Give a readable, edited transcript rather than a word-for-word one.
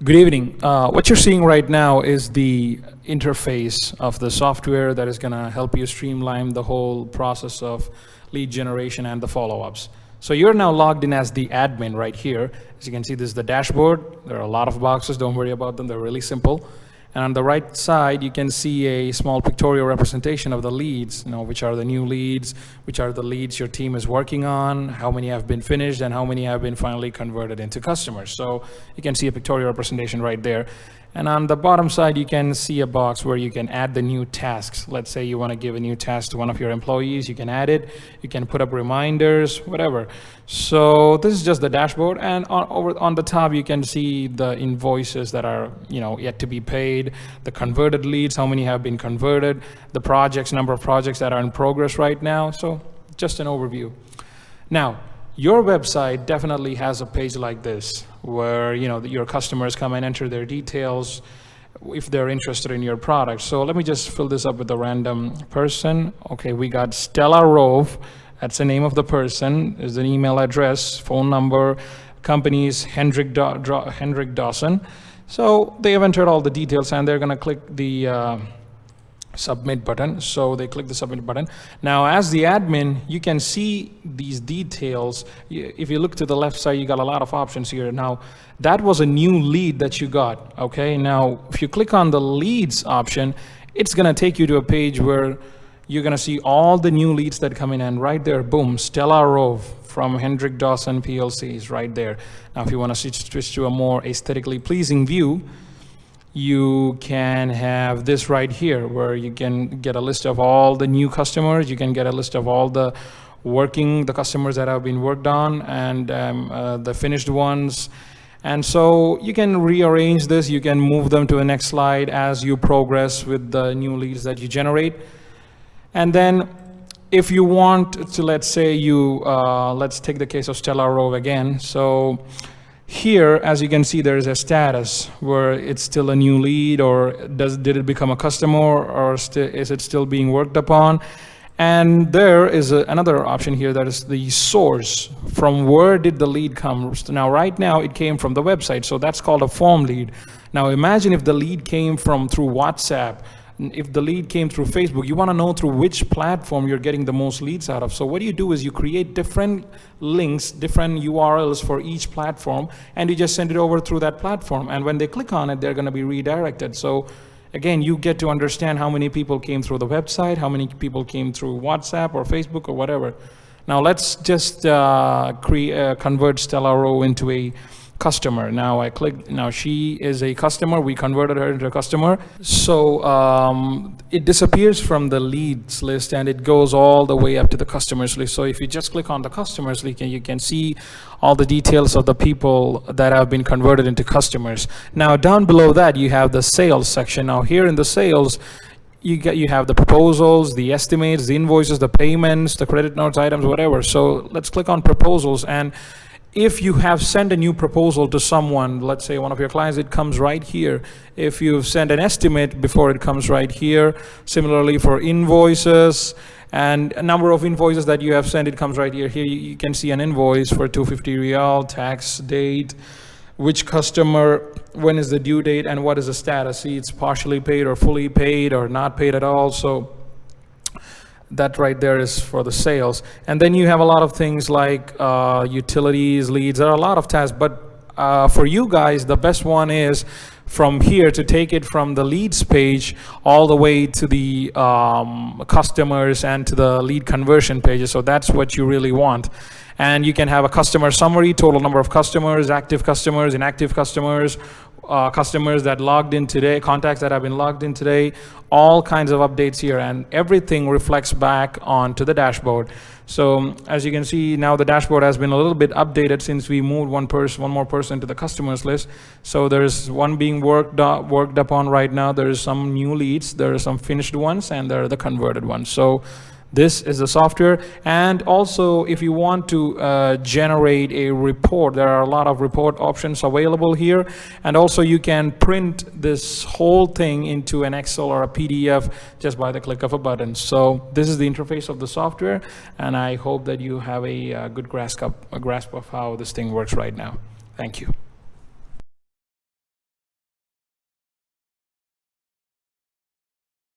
Good evening. What you're seeing right now is the interface of the software that is going to help you streamline the whole process of lead generation and the follow-ups. So you're now logged in as the admin right here. As you can see, this is the dashboard. There are a lot of boxes. Don't worry about them. They're really simple. And on the right side, you can see a small pictorial representation of the leads, which are the new leads, which are the leads your team is working on, how many have been finished, and how many have been finally converted into customers. So you can see a pictorial representation right there. And on the bottom side, you can see a box where you can add the new tasks. Let's say you want to give a new task to one of your employees, you can add it, you can put up reminders, whatever. So this is just the dashboard, and over on the top, you can see the invoices that are yet to be paid, the converted leads, how many have been converted, the projects, number of projects that are in progress right now. So just an overview. Now, your website definitely has a page like this where your customers come and enter their details if they're interested in your product. So let me just fill this up with a random person. Okay, we got Stella Rove. That's the name of the person. There's an email address, phone number, company's Hendrik Dawson. So they have entered all the details and they're going to click the submit button. So they click the submit button. Now, as the admin, you can see these details. If you look to the left side, you got a lot of options here. Now, that was a new lead that you got. Okay, now if you click on the leads option, it's going to take you to a page where you're going to see all the new leads that come in, and right there, boom, Stella Rove from Hendrik Dawson PLC is right there. Now, if you want to switch to a more aesthetically pleasing view, you can have this right here where you can get a list of all the new customers. You can get a list of all the customers that have been worked on, and the finished ones. And so you can rearrange this. You can move them to the next slide as you progress with the new leads that you generate. And then if you want to, let's say let's take the case of Stella Rove again. So here, as you can see, there is a status where it's still a new lead, or did it become a customer, or is it still being worked upon? And there is another option here, that is the source. From where did the lead come? Now, right now, it came from the website, so that's called a form lead. Now, imagine if the lead came through WhatsApp. If the lead came through Facebook, you want to know through which platform you're getting the most leads out of. So what you do is you create different links, different URLs for each platform, and you just send it over through that platform. And when they click on it, they're going to be redirected. So again, you get to understand how many people came through the website, how many people came through WhatsApp or Facebook or whatever. Now let's just convert Stella Rove into a customer. Now I click, now she is a customer. We converted her into a customer. So it disappears from the leads list and it goes all the way up to the customers list. So if you just click on the customers list, you can see all the details of the people that have been converted into customers. Now down below that, you have the sales section. Now here in the sales, you have the proposals, the estimates, the invoices, the payments, the credit notes, items, whatever. So let's click on proposals, and if you have sent a new proposal to someone, let's say one of your clients, it comes right here. If you've sent an estimate before, it comes right here. Similarly for invoices and a number of invoices that you have sent, it comes right here. Here you can see an invoice for 250 Riyal, tax date, which customer, when is the due date, and what is the status. See, it's partially paid or fully paid or not paid at all. So that right there is for the sales. And then you have a lot of things like utilities, leads. There are a lot of tasks, but for you guys, the best one is from here to take it from the leads page all the way to the customers and to the lead conversion pages. So that's what you really want. And you can have a customer summary, total number of customers, active customers, inactive customers, customers that logged in today, contacts that have been logged in today, all kinds of updates here, and everything reflects back onto the dashboard. So as you can see, now the dashboard has been a little bit updated since we moved one more person to the customers list. So there's one being worked upon right now. There's some new leads, there are some finished ones, and there are the converted ones. So this is the software. And also, if you want to generate a report, there are a lot of report options available here. And also you can print this whole thing into an Excel or a PDF just by the click of a button. So this is the interface of the software, and I hope that you have a good grasp of how this thing works right now. Thank you.